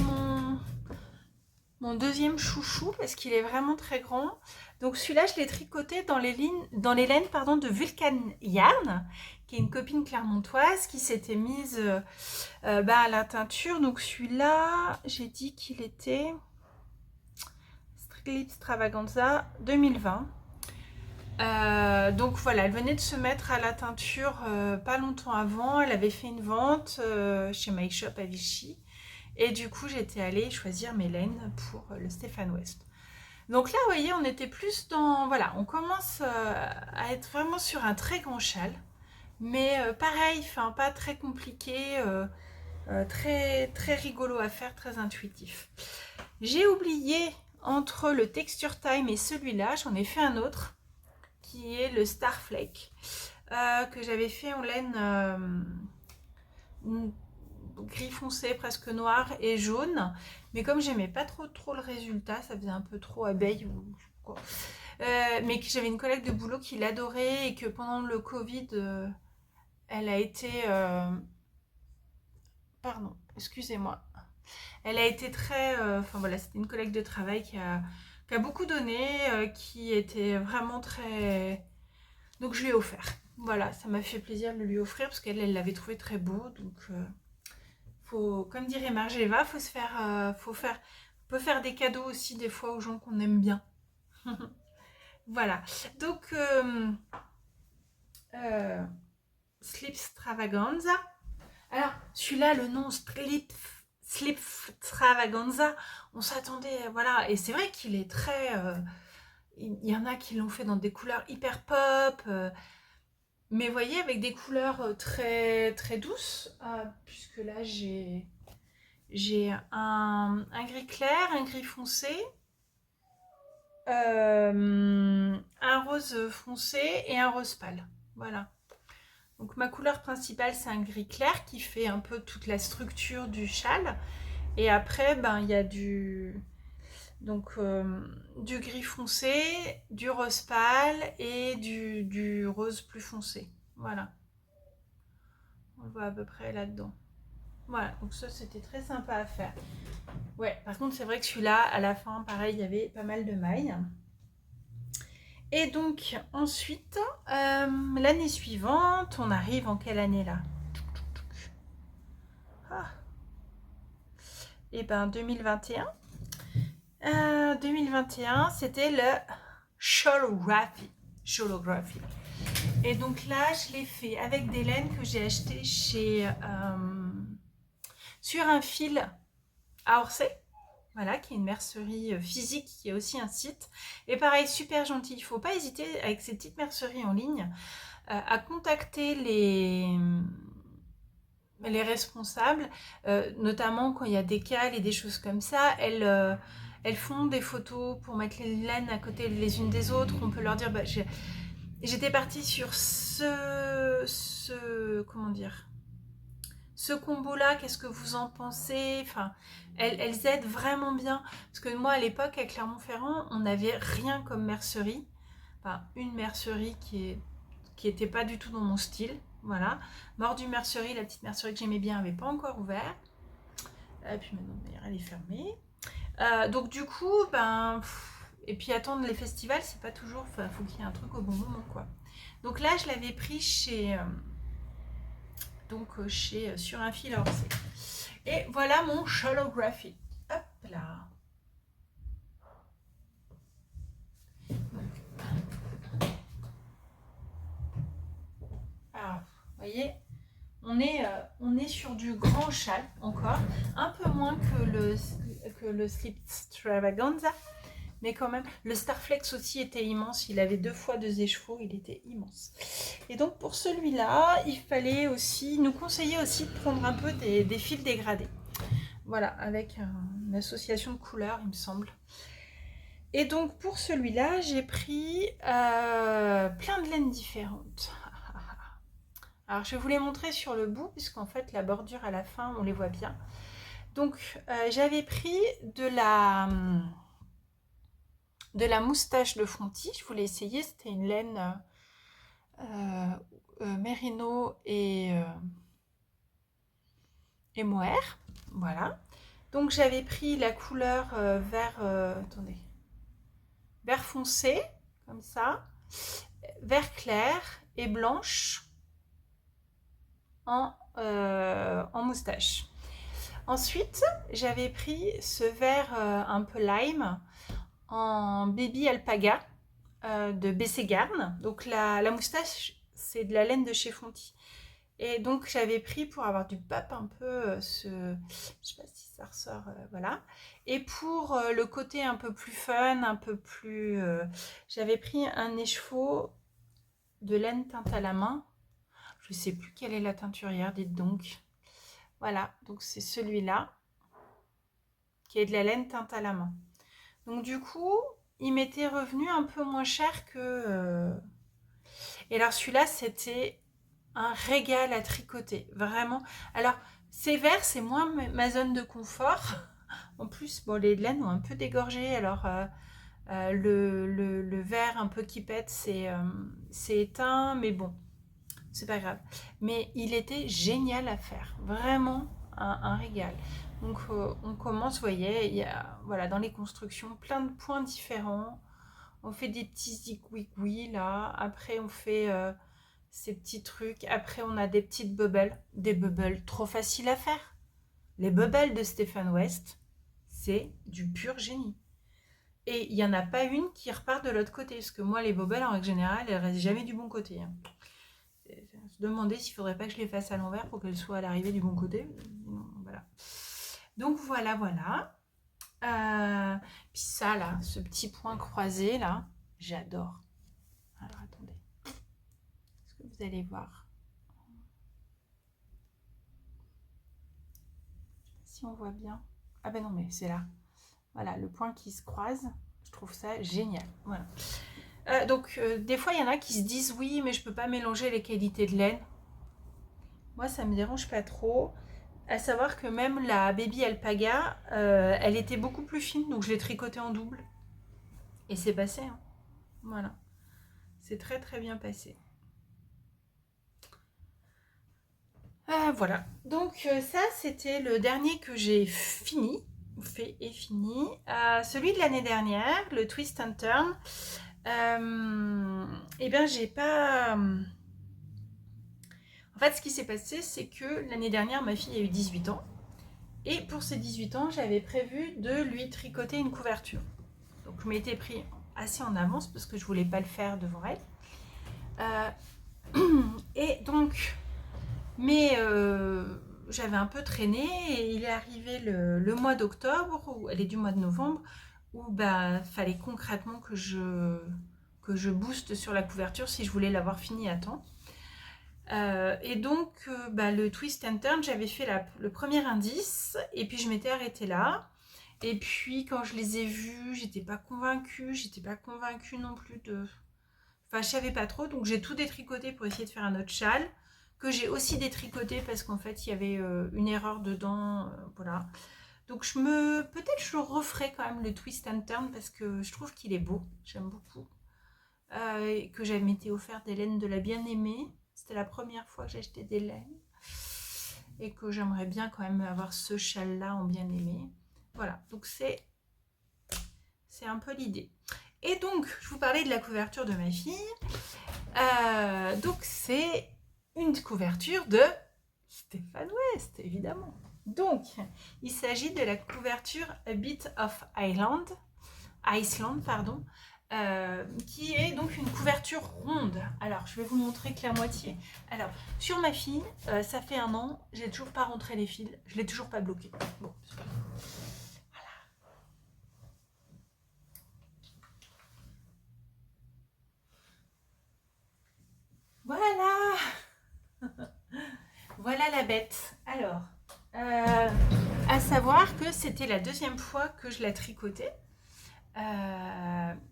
mon deuxième chouchou parce qu'il est vraiment très grand. Donc celui-là, je l'ai tricoté dans les laines de Vulcan Yarn, qui est une copine clermontoise qui s'était mise à la teinture. Donc celui-là, j'ai dit qu'il était Strictly Extravaganza 2020. Donc voilà, elle venait de se mettre à la teinture pas longtemps avant. Elle avait fait une vente chez My Shop à Vichy. Et du coup, j'étais allée choisir mes laines pour le Stéphane West. Donc là, vous voyez, on était plus dans... Voilà, on commence à être vraiment sur un très grand châle. Mais pareil, enfin, pas très compliqué, très, très rigolo à faire, très intuitif. J'ai oublié, entre le Texture Time et celui-là, j'en ai fait un autre, qui est le Starflake, que j'avais fait en laine gris foncé, presque noir et jaune. Mais comme j'aimais pas trop le résultat, ça faisait un peu trop abeille ou quoi. Mais que j'avais une collègue de boulot qui l'adorait et que pendant le Covid, elle a été... Pardon, excusez-moi. Elle a été très... Enfin voilà, c'était une collègue de travail qui a beaucoup donné, qui était vraiment très... Donc je lui ai offert. Voilà, ça m'a fait plaisir de lui offrir parce qu'elle l'avait trouvé très beau. Donc comme dirait Margeva, on peut faire des cadeaux aussi des fois aux gens qu'on aime bien. Voilà. Donc Slip Extravaganza. Alors celui-là, le nom Slip Extravaganza, on s'attendait, voilà, et c'est vrai qu'il est très... il y en a qui l'ont fait dans des couleurs hyper pop, mais vous voyez, avec des couleurs très, très douces, puisque là j'ai un gris clair, un gris foncé, un rose foncé et un rose pâle. Voilà. Donc ma couleur principale, c'est un gris clair qui fait un peu toute la structure du châle. Et après, il y a du gris foncé, du rose pâle et du rose plus foncé. Voilà. On le voit à peu près là-dedans. Voilà, donc ça, c'était très sympa à faire. Ouais, par contre, c'est vrai que celui-là, à la fin, pareil, il y avait pas mal de mailles. Et donc, ensuite, l'année suivante, on arrive en quelle année là? Et 2021. 2021, c'était le Sholography. Et donc là, je l'ai fait avec des laines que j'ai achetées sur un fil à Orsay. Voilà, qui est une mercerie physique, qui est aussi un site. Et pareil, super gentil. Il ne faut pas hésiter avec ces petites merceries en ligne à contacter les responsables, notamment quand il y a des cales et des choses comme ça. Elles font des photos pour mettre les laines à côté les unes des autres. On peut leur dire, bah, j'étais partie sur comment dire, ce combo-là, qu'est-ce que vous en pensez? Enfin, elles aident vraiment bien. Parce que moi, à l'époque, à Clermont-Ferrand, on n'avait rien comme mercerie. Enfin, une mercerie qui était pas du tout dans mon style. Voilà. Mordu Mercerie, la petite mercerie que j'aimais bien, n'avait pas encore ouvert. Et puis maintenant, d'ailleurs, elle est fermée. Donc du coup, et puis attendre les festivals, c'est pas toujours... Enfin, faut qu'il y ait un truc au bon moment, quoi. Donc là, je l'avais pris chez... sur un fil à orcer. Et voilà mon Shalography. Hop là. Alors, vous voyez, on est sur du grand châle encore, un peu moins que le Slip Extravaganza, mais quand même, le Starflex aussi était immense, il avait 2 fois 2 écheveaux, il était immense. Et donc pour celui-là, il fallait aussi, nous conseiller aussi de prendre un peu des fils dégradés. Voilà, avec une association de couleurs, il me semble. Et donc pour celui-là, j'ai pris plein de laines différentes. Alors je vais vous les montrer sur le bout, puisqu'en fait la bordure à la fin, on les voit bien. Donc j'avais pris de la moustache de Fonty, je voulais essayer, c'était une laine mérino et mohair, voilà. Donc j'avais pris la couleur attendez, vert foncé, comme ça, vert clair et blanche en moustache. Ensuite, j'avais pris ce vert un peu lime en baby alpaga de Bességarn. Donc la moustache, c'est de la laine de chez Fonty. Et donc j'avais pris pour avoir du pap un peu je sais pas si ça ressort, voilà. Et pour le côté un peu plus fun, un peu plus, j'avais pris un écheveau de laine teinte à la main. Je sais plus quelle est la teinturière, dites donc. Voilà, donc c'est celui-là qui est de la laine teinte à la main. Donc du coup, il m'était revenu un peu moins cher que... Et alors celui-là, c'était un régal à tricoter, vraiment. Alors, c'est vert, c'est moins ma zone de confort. En plus, bon, les laines ont un peu dégorgé, alors le vert un peu qui pète, c'est éteint, mais bon, c'est pas grave. Mais il était génial à faire, vraiment un régal. Donc on commence, vous voyez, il y a voilà, dans les constructions plein de points différents. On fait des petits zigouigouis là, après on fait ces petits trucs, après on a des petites bubbles, des bubbles trop faciles à faire. Les bubbles de Stephen West, c'est du pur génie. Et il n'y en a pas une qui repart de l'autre côté, parce que moi les bubbles en règle générale, elles restent jamais du bon côté. Hein. Se demander s'il faudrait pas que je les fasse à l'envers pour qu'elles soient à l'arrivée du bon côté. Voilà. Donc voilà, voilà. Puis ça là, ce petit point croisé là, j'adore. Alors attendez, est-ce que vous allez voir? Je sais pas si on voit bien. Ah ben non, mais c'est là. Voilà, le point qui se croise, je trouve ça génial. Voilà. Donc des fois il y en a qui se disent oui, mais je peux pas mélanger les qualités de laine. Moi ça me dérange pas trop. À savoir que même la baby alpaga, elle était beaucoup plus fine, donc je l'ai tricotée en double. Et c'est passé. Hein. Voilà. C'est très très bien passé. Voilà. Donc ça, c'était le dernier que j'ai fini. Fait et fini. Celui de l'année dernière, le Twist and Turn. Eh bien, j'ai pas... En fait, ce qui s'est passé, c'est que l'année dernière, ma fille a eu 18 ans. Et pour ses 18 ans, j'avais prévu de lui tricoter une couverture. Donc, je m'étais pris assez en avance parce que je voulais pas le faire devant elle. Et donc, mais j'avais un peu traîné et il est arrivé le mois d'octobre, ou elle est du mois de novembre, où bah fallait concrètement que je booste sur la couverture si je voulais l'avoir fini à temps. Et donc bah, le twist and turn, j'avais fait le premier indice et puis je m'étais arrêtée là. Et puis quand je les ai vus, j'étais pas convaincue non plus de... Enfin, je savais pas trop, donc j'ai tout détricoté pour essayer de faire un autre châle, que j'ai aussi détricoté parce qu'en fait il y avait une erreur dedans, voilà. Donc peut-être je referai quand même le twist and turn parce que je trouve qu'il est beau, j'aime beaucoup. Et que j'avais m'étais offert des laines de la bien-aimée. C'était la première fois que j'achetais des laines. Et que j'aimerais bien quand même avoir ce châle-là en bien-aimé. Voilà, donc c'est un peu l'idée. Et donc, je vous parlais de la couverture de ma fille. Donc, c'est une couverture de Stéphane West, évidemment. Donc, il s'agit de la couverture A Bit of Iceland, pardon, qui est donc une couverture ronde. Alors, je vais vous montrer que la moitié. Alors, sur ma fille, ça fait 1 an, j'ai toujours pas rentré les fils, je l'ai toujours pas bloqué. Bon, c'est pas grave. Voilà. Voilà la bête. Alors, à savoir que c'était la 2e fois que je la tricotais.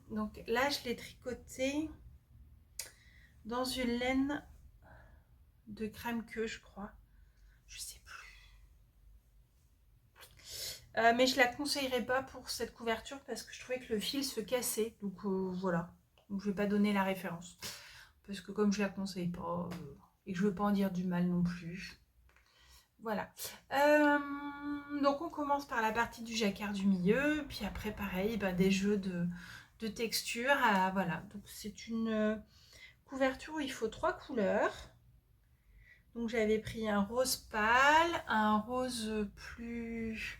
Donc là, je l'ai tricoté dans une laine de crème queue, je crois. Je sais plus. Mais je la conseillerais pas pour cette couverture parce que je trouvais que le fil se cassait. Donc voilà. Donc je vais pas donner la référence. Parce que comme je la conseille pas, et que je veux pas en dire du mal non plus. Voilà. Donc on commence par la partie du jacquard du milieu. Puis après, pareil, bah, des jeux de texture. Voilà. Donc c'est une couverture où il faut 3 couleurs. Donc j'avais pris un rose pâle, un rose plus...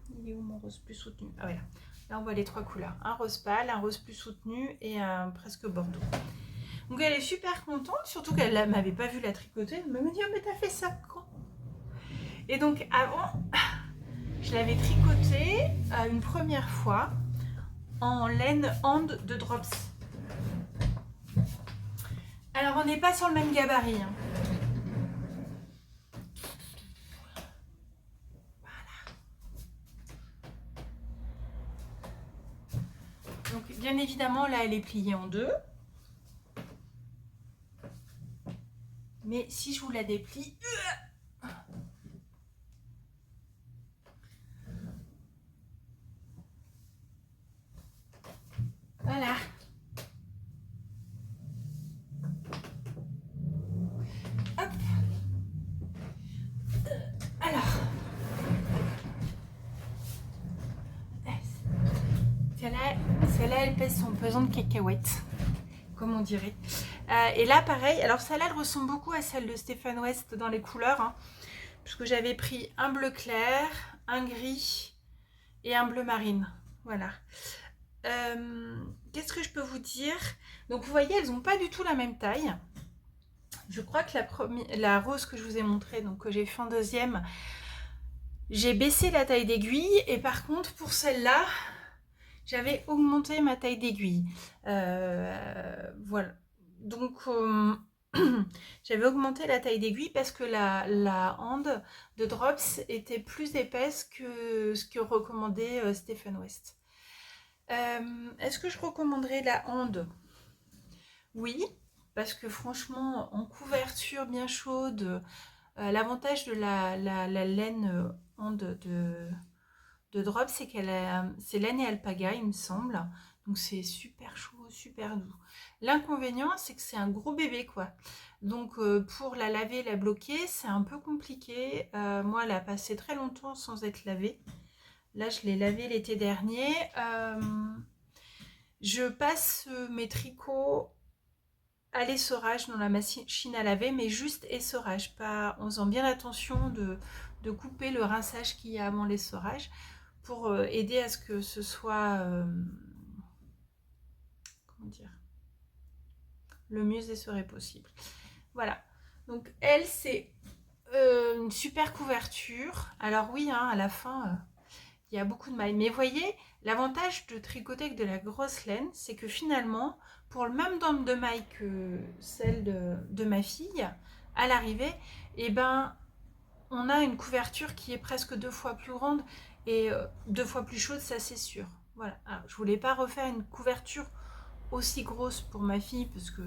Il est où mon rose plus soutenu? Ah voilà. Là on voit les 3 couleurs. Un rose pâle, un rose plus soutenu et un presque bordeaux. Donc elle est super contente, surtout qu'elle ne m'avait pas vu la tricoter. Elle me dit oh mais t'as fait ça quand? Et donc avant, je l'avais tricotée une première fois en laine Hand de Drops. Alors on n'est pas sur le même gabarit. Hein. Donc bien évidemment là elle est pliée en 2. Mais si je vous la déplie... Voilà. Hop. Alors. Celle-là, elle pèse son pesant de cacahuètes, comme on dirait. Et là, pareil. Alors celle-là, elle ressemble beaucoup à celle de Stéphane West dans les couleurs. Hein, puisque j'avais pris un bleu clair, un gris et un bleu marine. Voilà. Qu'est-ce que je peux vous dire? Donc vous voyez, elles n'ont pas du tout la même taille. Je crois que la rose que je vous ai montrée, donc que j'ai fait en 2e, j'ai baissé la taille d'aiguille. Et par contre, pour celle-là, j'avais augmenté ma taille d'aiguille. Voilà. Donc, j'avais augmenté la taille d'aiguille parce que la Hand de Drops était plus épaisse que ce que recommandait Stéphane West. Est-ce que je recommanderais la Hand? Oui, parce que franchement, en couverture bien chaude, l'avantage de la laine Hand de Drop, c'est c'est laine et alpaga, il me semble. Donc c'est super chaud, super doux. L'inconvénient, c'est que c'est un gros bébé, quoi. Donc pour la laver, la bloquer, c'est un peu compliqué. Moi, elle a passé très longtemps sans être lavée. Là, je l'ai lavée l'été dernier. Je passe mes tricots à l'essorage dans la machine à laver, mais juste essorage, pas en faisant bien attention de couper le rinçage qu'il y a avant l'essorage, pour aider à ce que ce soit comment dire, le mieux essoré possible. Voilà. Donc elle, c'est Une super couverture. Alors oui, hein, à la fin, il y a beaucoup de mailles. Mais vous voyez, l'avantage de tricoter avec de la grosse laine, c'est que finalement, pour le même nombre de mailles que celle de ma fille, à l'arrivée, eh ben, on a une couverture qui est presque 2 fois plus grande et 2 fois plus chaude, ça c'est sûr. Voilà. Alors, je voulais pas refaire une couverture aussi grosse pour ma fille parce que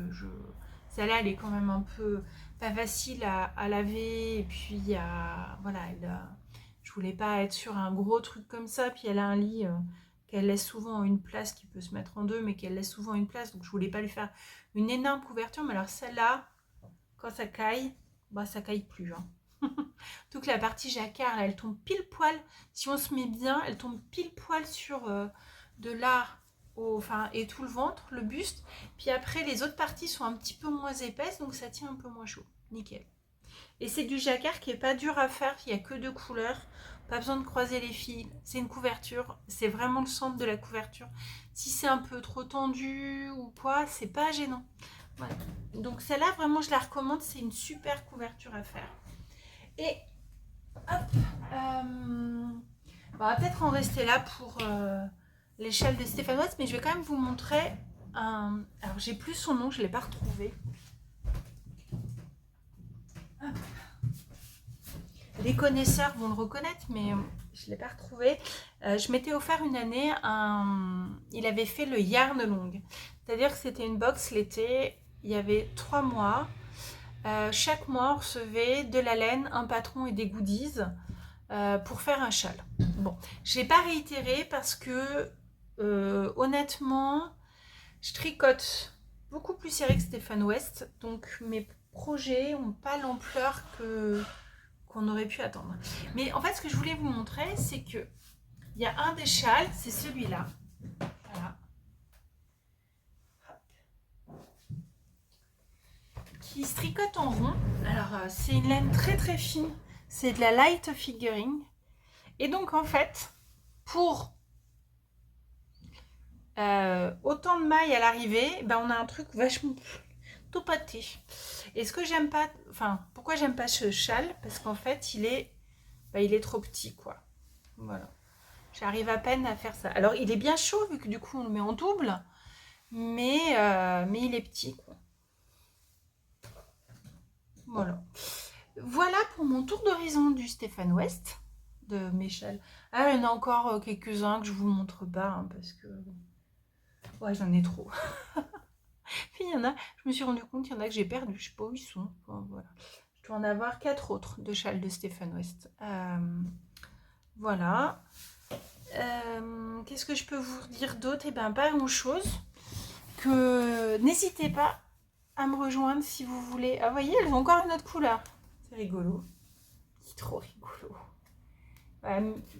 celle-là elle est quand même un peu pas facile à laver et puis voilà, je voulais pas être sur un gros truc comme ça, puis elle a un lit qu'elle laisse souvent une place qui peut se mettre en deux mais qu'elle laisse souvent une place, donc je voulais pas lui faire une énorme couverture. Mais alors celle-là, quand ça caille, bah ça caille plus, hein. Donc la partie jacquard, là, elle tombe pile poil, si on se met bien, elle tombe pile poil sur de là enfin, et tout le ventre, le buste. Puis après, les autres parties sont un petit peu moins épaisses, donc ça tient un peu moins chaud. Nickel. Et c'est du jacquard qui est pas dur à faire, il n'y a que 2 couleurs. Pas besoin de croiser les fils, c'est une couverture, c'est vraiment le centre de la couverture. Si c'est un peu trop tendu ou quoi, c'est pas gênant. Voilà. Donc celle-là, vraiment, je la recommande, c'est une super couverture à faire. Et hop, on va peut-être en rester là pour l'échelle de Stéphane West, mais je vais quand même vous montrer un... Alors j'ai plus son nom, je ne l'ai pas retrouvé. Hop. Les connaisseurs vont le reconnaître, mais je ne l'ai pas retrouvé. Je m'étais offert une année, il avait fait le Yarn Long. C'est-à-dire que c'était une box l'été, il y avait 3 mois. Chaque mois, on recevait de la laine, un patron et des goodies pour faire un châle. Bon, je n'ai pas réitéré parce que honnêtement, je tricote beaucoup plus serré que Stéphane West, donc mes projets n'ont pas l'ampleur qu'on aurait pu attendre. Mais en fait, ce que je voulais vous montrer, c'est que il y a un des châles, c'est celui-là. Voilà. Qui se tricote en rond. Alors, c'est une laine très très fine. C'est de la light figuring. Et donc, en fait, pour autant de mailles à l'arrivée, ben, on a un truc vachement tout pâté. Et ce que j'aime pas, enfin, pourquoi j'aime pas ce châle? Parce qu'en fait, il est trop petit, quoi. Voilà. J'arrive à peine à faire ça. Alors, il est bien chaud, vu que du coup, on le met en double. Mais il est petit, quoi. Voilà. Voilà pour mon tour d'horizon du Stéphane West, de mes châles. Ah, il y en a encore quelques-uns que je vous montre pas, hein, parce que... Ouais, j'en ai trop. Puis il y en a, je me suis rendu compte qu'il y en a que j'ai perdu, je sais pas où ils sont. Enfin, voilà. Je dois en avoir 4 autres de châles de Stéphane West. Voilà. Qu'est-ce que je peux vous dire d'autre? Eh bien, pas grand-chose. Que n'hésitez pas à me rejoindre si vous voulez. Ah, vous voyez, elles ont encore une autre couleur. C'est rigolo. C'est trop rigolo.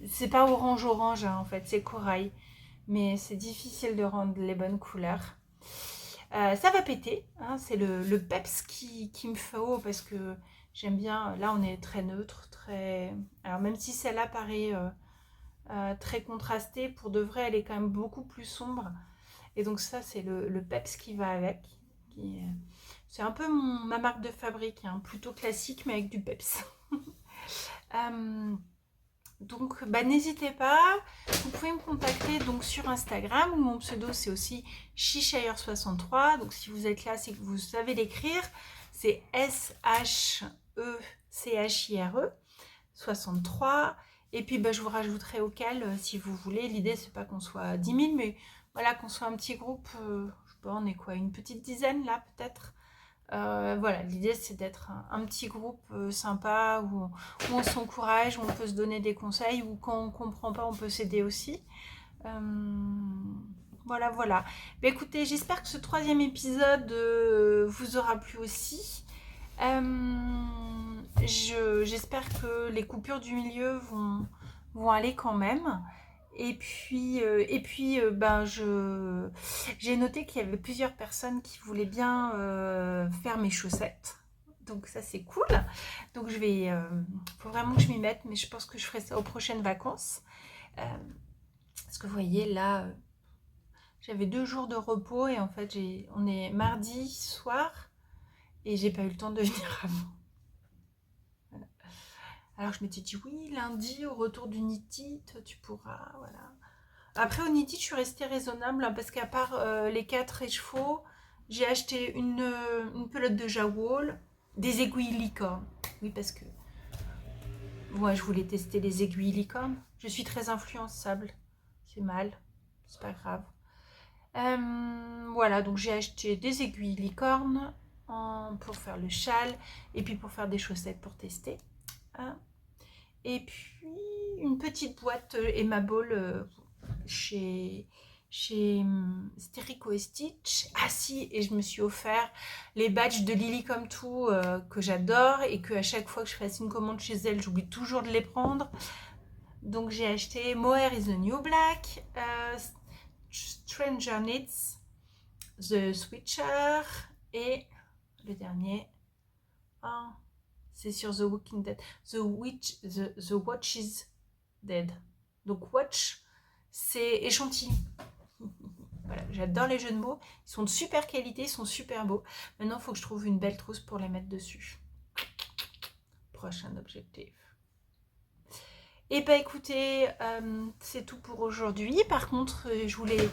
C'est pas orange, hein, en fait, c'est corail. Mais c'est difficile de rendre les bonnes couleurs. Ça va péter, hein, c'est le peps qui me faut parce que j'aime bien. Là, on est très neutre, très. Alors, même si celle-là paraît très contrastée, pour de vrai, elle est quand même beaucoup plus sombre. Et donc, ça, c'est le peps qui va avec. C'est un peu ma marque de fabrique, hein, plutôt classique, mais avec du peps. Donc, bah, n'hésitez pas, vous pouvez me contacter donc sur Instagram, où mon pseudo c'est aussi Shishire63. Donc, si vous êtes là, c'est que vous savez l'écrire. C'est SHECHIRE 63. Et puis, bah, je vous rajouterai au cal si vous voulez. L'idée, c'est pas qu'on soit 10 000, mais voilà, qu'on soit un petit groupe. Je sais pas, on est quoi, une petite dizaine là, peut-être. Voilà, l'idée c'est d'être un petit groupe sympa où on s'encourage, où on peut se donner des conseils, ou quand on ne comprend pas, on peut s'aider aussi. Voilà, voilà. Mais écoutez, j'espère que ce 3e épisode vous aura plu aussi. J'espère que les coupures du milieu vont aller quand même. Et puis, ben, j'ai noté qu'il y avait plusieurs personnes qui voulaient bien faire mes chaussettes. Donc ça, c'est cool. Donc faut vraiment que je m'y mette, mais je pense que je ferai ça aux prochaines vacances. Parce que vous voyez, là, j'avais 2 jours de repos et en fait, on est mardi soir et j'ai pas eu le temps de venir avant. Voilà. Alors je m'étais dit oui, lundi au retour du Knit It, tu pourras, voilà. Après au Knit It, je suis restée raisonnable hein, parce qu'à part les 4 écheveaux, j'ai acheté une pelote de Jawol, des aiguilles licorne. Oui parce que moi je voulais tester les aiguilles licorne. Je suis très influençable, c'est mal, c'est pas grave. Voilà, donc j'ai acheté des aiguilles licorne pour faire le châle et puis pour faire des chaussettes pour tester. Hein. Et puis une petite boîte Emma Ball chez Sterico et Stitch. Ah si, et je me suis offert les badges de Lily Come To que j'adore et que à chaque fois que je fasse une commande chez elle, j'oublie toujours de les prendre. Donc j'ai acheté Mohair is the New Black, Stranger Knits, The Switcher et le dernier, oh, c'est sur The Walking Dead, The Watch is Dead. Donc Watch, c'est échantillon. Voilà, j'adore les jeux de mots, ils sont de super qualité, ils sont super beaux. Maintenant, il faut que je trouve une belle trousse pour les mettre dessus. Prochain objectif. Et bah écoutez, c'est tout pour aujourd'hui. Par contre, je voulais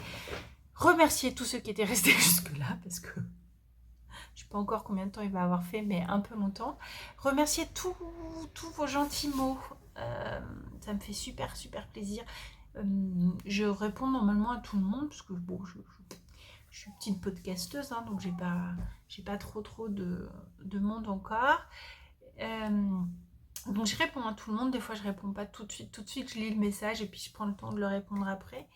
remercier tous ceux qui étaient restés jusque-là, parce que je ne sais pas encore combien de temps il va avoir fait, mais un peu longtemps. Remercier tous vos gentils mots. Ça me fait super plaisir. Je réponds normalement à tout le monde, parce que bon, je suis petite podcasteuse, hein, donc j'ai pas trop de monde encore. Donc je réponds à tout le monde, des fois je réponds pas tout de suite je lis le message et puis je prends le temps de le répondre après.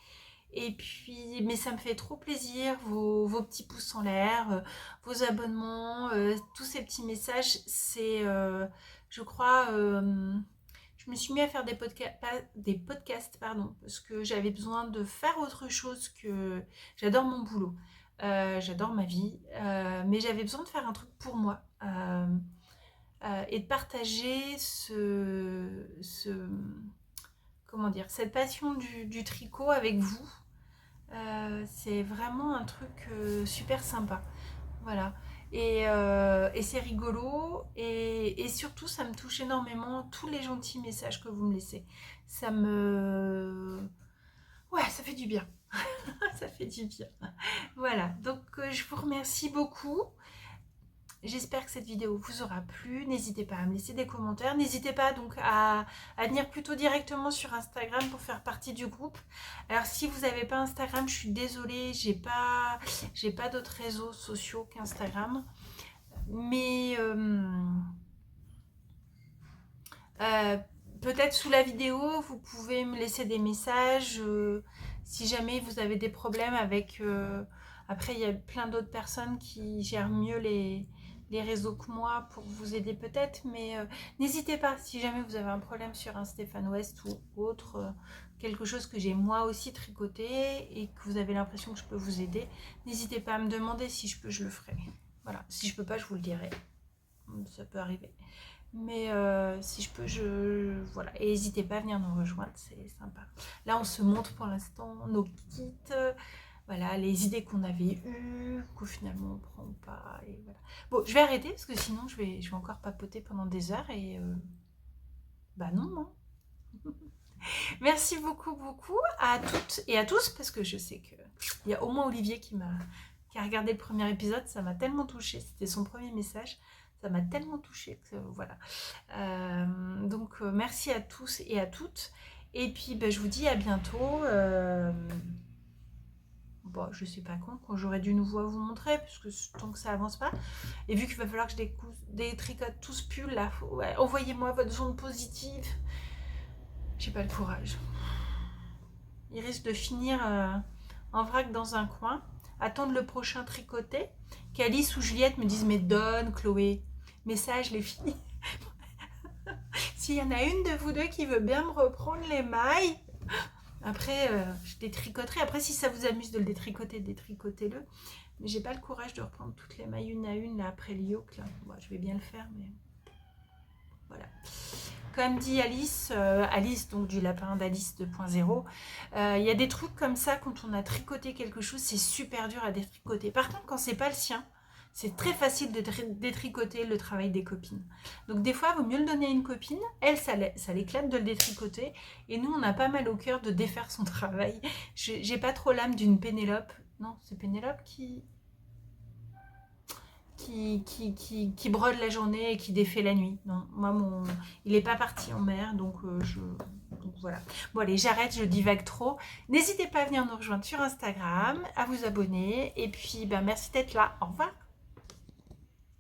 Et puis, mais ça me fait trop plaisir, vos petits pouces en l'air, vos abonnements, tous ces petits messages, c'est, je crois, je me suis mis à faire des podcasts, pardon, parce que j'avais besoin de faire autre chose que... J'adore mon boulot, j'adore ma vie, mais j'avais besoin de faire un truc pour moi. Et de partager comment dire, cette passion du tricot avec vous. C'est vraiment un truc super sympa. Voilà. Et c'est rigolo. Et surtout, ça me touche énormément tous les gentils messages que vous me laissez. Ça me... Ouais, ça fait du bien. Ça fait du bien. Voilà. Donc, je vous remercie beaucoup. J'espère que cette vidéo vous aura plu. N'hésitez pas à me laisser des commentaires. N'hésitez pas donc à venir plutôt directement sur Instagram pour faire partie du groupe. Alors si vous n'avez pas Instagram, je suis désolée, j'ai pas d'autres réseaux sociaux qu'Instagram. Mais peut-être sous la vidéo, vous pouvez me laisser des messages si jamais vous avez des problèmes avec... après, il y a plein d'autres personnes qui gèrent mieux les réseaux que moi pour vous aider peut-être, mais n'hésitez pas si jamais vous avez un problème sur un Stéphane West ou autre, quelque chose que j'ai moi aussi tricoté et que vous avez l'impression que je peux vous aider, n'hésitez pas à me demander, si je peux, je le ferai. Voilà, si je peux pas, je vous le dirai, ça peut arriver. Mais si je peux, voilà. Et n'hésitez pas à venir nous rejoindre, c'est sympa. Là, on se montre pour l'instant nos kits, voilà, les idées qu'on avait eues, que finalement on prend pas, et voilà. Bon, je vais arrêter parce que sinon je vais encore papoter pendant des heures et bah non. Merci beaucoup à toutes et à tous, parce que je sais qu'il y a au moins Olivier qui a regardé le premier épisode, ça m'a tellement touchée, c'était son premier message. Ça m'a tellement touchée que voilà. Donc merci à tous et à toutes. Et puis bah, je vous dis à bientôt. Bon, je sais pas quand j'aurai du nouveau à vous montrer, puisque tant que ça avance pas. Et vu qu'il va falloir que je détricote tout ce pull là, ouais, envoyez-moi votre zone positive. J'ai pas le courage. Il risque de finir en vrac dans un coin. Attendre le prochain tricoté. Qu'Alice ou Juliette me disent mais donne Chloé. Message les filles. S'il y en a une de vous deux qui veut bien me reprendre les mailles, après je détricoterai. Après si ça vous amuse de le détricoter, détricotez-le. Mais j'ai pas le courage de reprendre toutes les mailles une à une là après le yoke là. Bon, je vais bien le faire, mais voilà. Comme dit Alice, Alice donc du lapin d'Alice 2.0, il y a des trucs comme ça quand on a tricoté quelque chose, c'est super dur à détricoter. Par contre, quand c'est pas le sien, c'est très facile de détricoter le travail des copines. Donc des fois, il vaut mieux le donner à une copine. Elle, ça l'éclate de le détricoter. Et nous, on a pas mal au cœur de défaire son travail. J'ai pas trop l'âme d'une Pénélope. Non, c'est Pénélope qui brode la journée et qui défait la nuit. Non, moi, il n'est pas parti en mer, donc voilà. Bon allez, j'arrête, je divague trop. N'hésitez pas à venir nous rejoindre sur Instagram, à vous abonner. Et puis, merci d'être là. Au revoir.